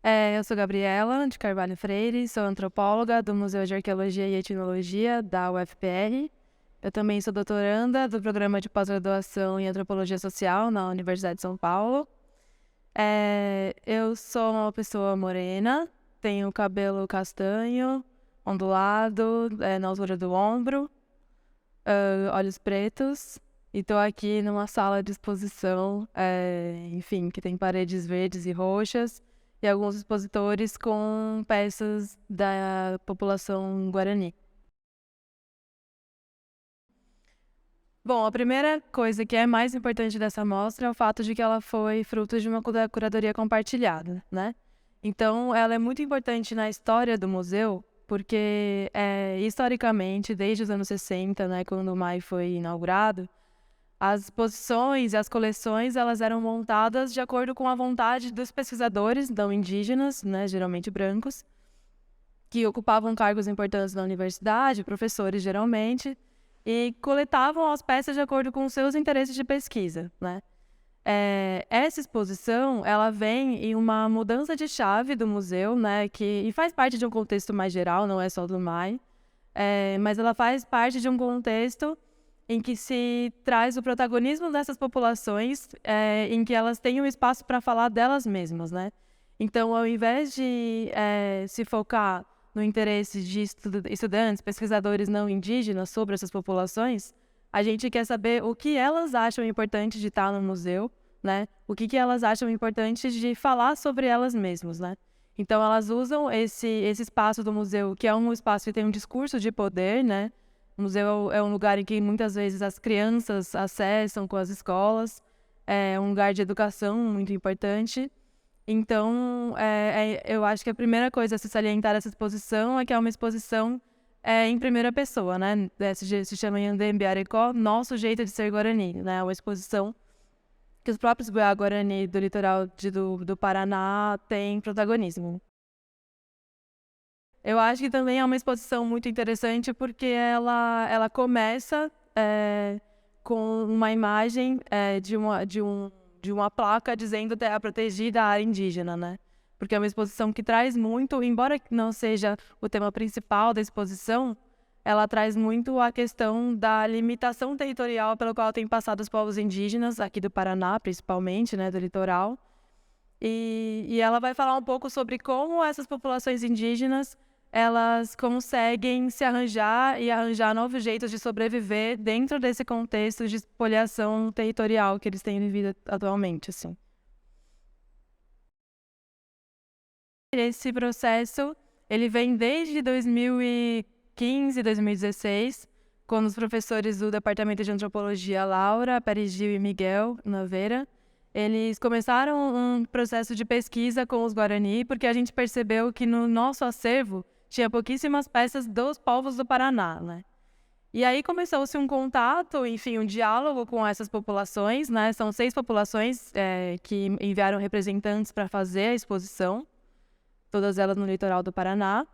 Eu sou Gabriela de Carvalho Freire, sou antropóloga do Museu de Arqueologia e Etnologia da UFPR. Eu também sou doutoranda do programa de pós-graduação em Antropologia Social na Universidade de São Paulo. Eu sou uma pessoa morena, tenho cabelo castanho, ondulado, na altura do ombro, olhos pretos, e estou aqui numa sala de exposição, enfim, que tem paredes verdes e roxas, e alguns expositores com peças da população guarani. Bom, a primeira coisa que é mais importante dessa mostra é o fato de que ela foi fruto de uma curadoria compartilhada, né? Então, ela é muito importante na história do museu, porque, historicamente, desde os anos 60, né, quando o MAI foi inaugurado, as exposições e as coleções elas eram montadas de acordo com a vontade dos pesquisadores não indígenas, né, geralmente brancos, que ocupavam cargos importantes na universidade, professores geralmente, e coletavam as peças de acordo com os seus interesses de pesquisa, né? Essa exposição ela vem em uma mudança de chave do museu, né, e faz parte de um contexto mais geral, não é só do MAI, mas ela faz parte de um contexto em que se traz o protagonismo dessas populações, em que elas têm um espaço para falar delas mesmas, né? Então, ao invés de se focar no interesse de estudantes, pesquisadores não indígenas sobre essas populações, a gente quer saber o que elas acham importante de estar no museu, né? O que elas acham importante de falar sobre elas mesmas, né? Então, elas usam esse espaço do museu, que é um espaço que tem um discurso de poder, né? O museu é um lugar em que muitas vezes as crianças acessam com as escolas, é um lugar de educação muito importante. Então, eu acho que a primeira coisa a se salientar dessa exposição é que é uma exposição em primeira pessoa, né? Se chama Yandembe Arecó, Nosso Jeito de Ser Guarani, né? Uma exposição que os próprios Guarani do litoral do Paraná têm protagonismo. Eu acho que também é uma exposição muito interessante porque ela começa com uma imagem de uma placa dizendo terra protegida, área indígena, né? Porque é uma exposição que traz muito, embora não seja o tema principal da exposição, ela traz muito a questão da limitação territorial pelo qual têm passado os povos indígenas, aqui do Paraná, principalmente, né, do litoral. E ela vai falar um pouco sobre como essas populações indígenas elas conseguem se arranjar e arranjar novos jeitos de sobreviver dentro desse contexto de espoliação territorial que eles têm vivido atualmente, assim. Esse processo, ele vem desde 2015, 2016, quando os professores do Departamento de Antropologia, Laura, Perigil e Miguel Naveira, eles começaram um processo de pesquisa com os Guarani, porque a gente percebeu que no nosso acervo tinha pouquíssimas peças dos povos do Paraná, né? E aí começou-se um contato, enfim, um diálogo com essas populações, né? São 6 populações que enviaram representantes para fazer a exposição, todas elas no litoral do Paraná.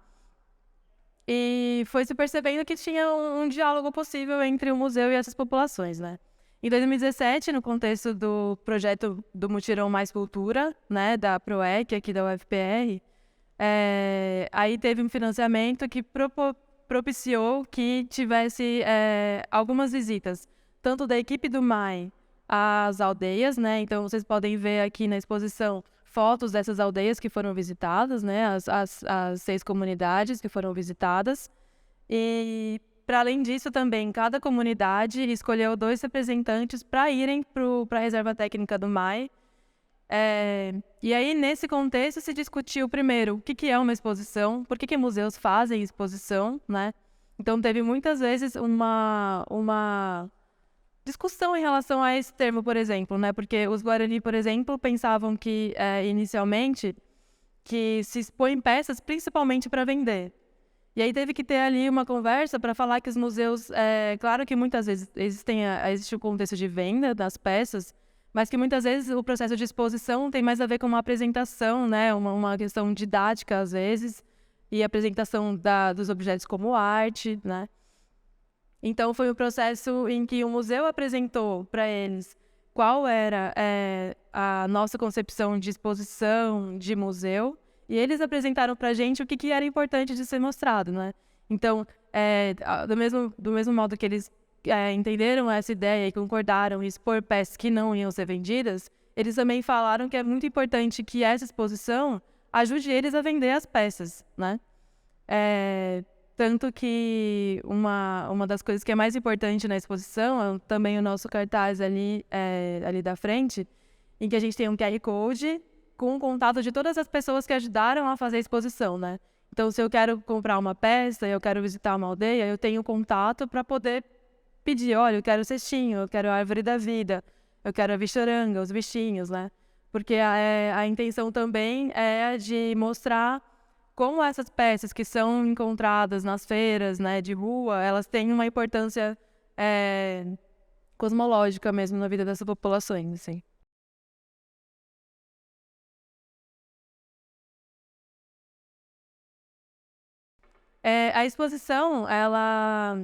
E foi se percebendo que tinha um diálogo possível entre o museu e essas populações, né? Em 2017, no contexto do projeto do Mutirão Mais Cultura, né, da PROEC, aqui da UFPR, aí teve um financiamento que propiciou que tivesse algumas visitas, tanto da equipe do MAI às aldeias, né? Então, vocês podem ver aqui na exposição fotos dessas aldeias que foram visitadas, né? As 6 comunidades que foram visitadas. E, para além disso, também, cada comunidade escolheu 2 representantes para irem para a Reserva Técnica do MAI. E aí, nesse contexto, se discutiu primeiro o que é uma exposição, por que museus fazem exposição, né? Então, teve muitas vezes uma discussão em relação a esse termo, por exemplo, né? Porque os Guarani, por exemplo, pensavam que, inicialmente, que se expõem peças principalmente para vender. E aí teve que ter ali uma conversa para falar que os museus, claro que muitas vezes existe o contexto de venda das peças, mas que muitas vezes o processo de exposição tem mais a ver com uma apresentação, né? Uma questão didática, às vezes, e apresentação dos objetos como arte, né? Então, foi um processo em que o museu apresentou para eles qual era a nossa concepção de exposição de museu, E eles apresentaram para a gente o que era importante de ser mostrado, né? Então, do mesmo modo que eles entenderam essa ideia e concordaram em expor peças que não iam ser vendidas, eles também falaram que é muito importante que essa exposição ajude eles a vender as peças, né? Tanto que uma das coisas que é mais importante na exposição é também o nosso cartaz ali da frente, em que a gente tem um QR Code com o contato de todas as pessoas que ajudaram a fazer a exposição, né? Então, se eu quero comprar uma peça, eu quero visitar uma aldeia, eu tenho contato para poder pedir, olha, eu quero cestinho, eu quero a árvore da vida, eu quero a bichoranga, os bichinhos, né? Porque a intenção também é de mostrar como essas peças que são encontradas nas feiras, né, de rua, elas têm uma importância cosmológica mesmo na vida dessas populações, assim. A exposição, ela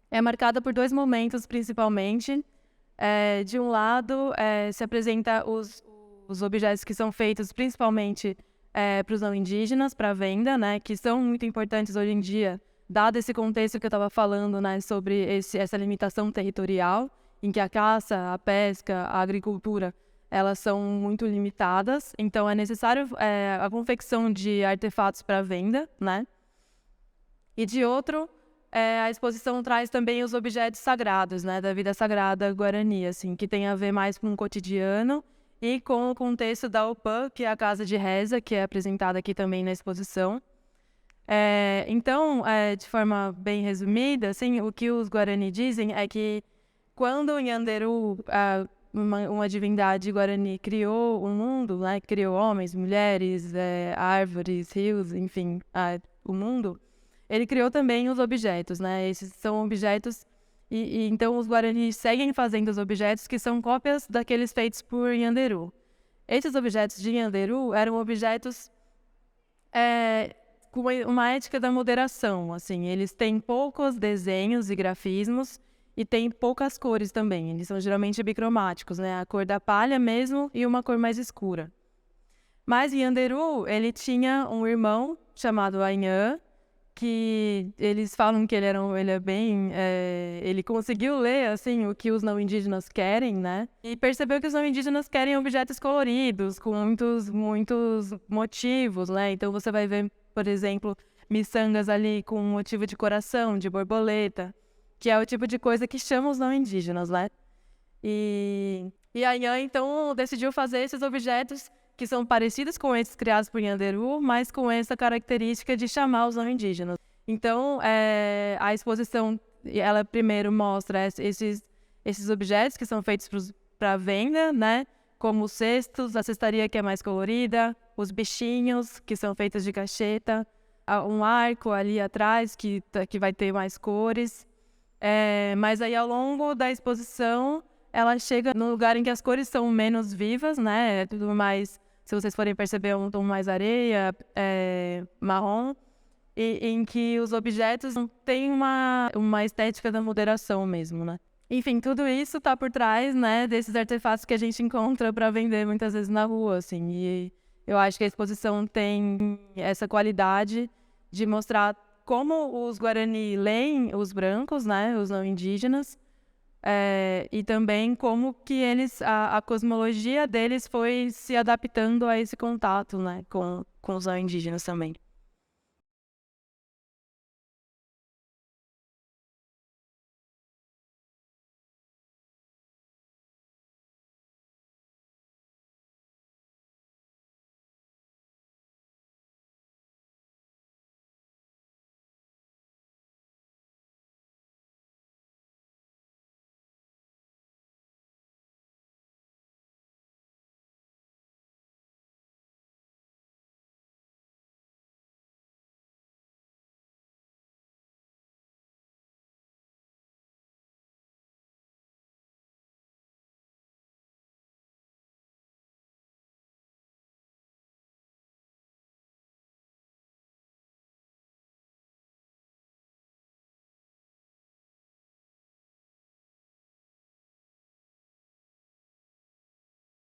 é marcada por 2 momentos, principalmente. De um lado, se apresenta os objetos que são feitos principalmente para os não indígenas, para venda, né, que são muito importantes hoje em dia, dado esse contexto que eu estava falando, né, sobre essa limitação territorial, em que a caça, a pesca, a agricultura, elas são muito limitadas. Então, é necessário a confecção de artefatos para venda, né? E de outro, a exposição traz também os objetos sagrados, né, da vida sagrada guarani, assim, que tem a ver mais com o cotidiano e com o contexto da Opã, que é a casa de reza, que é apresentada aqui também na exposição. Então, de forma bem resumida, assim, o que os Guarani dizem é que quando Nhanderu, uma divindade Guarani, criou o mundo, né, criou homens, mulheres, árvores, rios, enfim, o mundo, ele criou também os objetos, né? Esses são objetos e então os Guarani seguem fazendo os objetos que são cópias daqueles feitos por Nhanderu. Esses objetos de Nhanderu eram objetos com uma ética da moderação, assim. Eles têm poucos desenhos e grafismos e têm poucas cores também. Eles são geralmente bicromáticos, né? A cor da palha mesmo e uma cor mais escura. Mas Nhanderu, ele tinha um irmão chamado Anhã, que eles falam que ele conseguiu ler, assim, o que os não indígenas querem, né? E percebeu que os não indígenas querem objetos coloridos, com muitos motivos, né? Então você vai ver, por exemplo, miçangas ali com um motivo de coração, de borboleta, que é o tipo de coisa que chama os não indígenas, né? E a Nhan, então, decidiu fazer esses objetos que são parecidos com esses criados por Nhanderu, mas com essa característica de chamar os não indígenas. Então, a exposição, ela primeiro mostra esses objetos que são feitos para venda, né? Como os cestos, a cestaria que é mais colorida, os bichinhos, que são feitos de cacheta, um arco ali atrás que vai ter mais cores. Mas aí, ao longo da exposição, ela chega num lugar em que as cores são menos vivas, né? É tudo mais, se vocês forem perceber, um tom mais areia, marrom, e em que os objetos têm uma estética da moderação mesmo, né? Enfim, tudo isso tá por trás, né, desses artefatos que a gente encontra para vender muitas vezes na rua, assim. E eu acho que a exposição tem essa qualidade de mostrar como os Guarani leem os brancos, né, os não indígenas, e também como que a cosmologia deles foi se adaptando a esse contato, né, com os não indígenas também.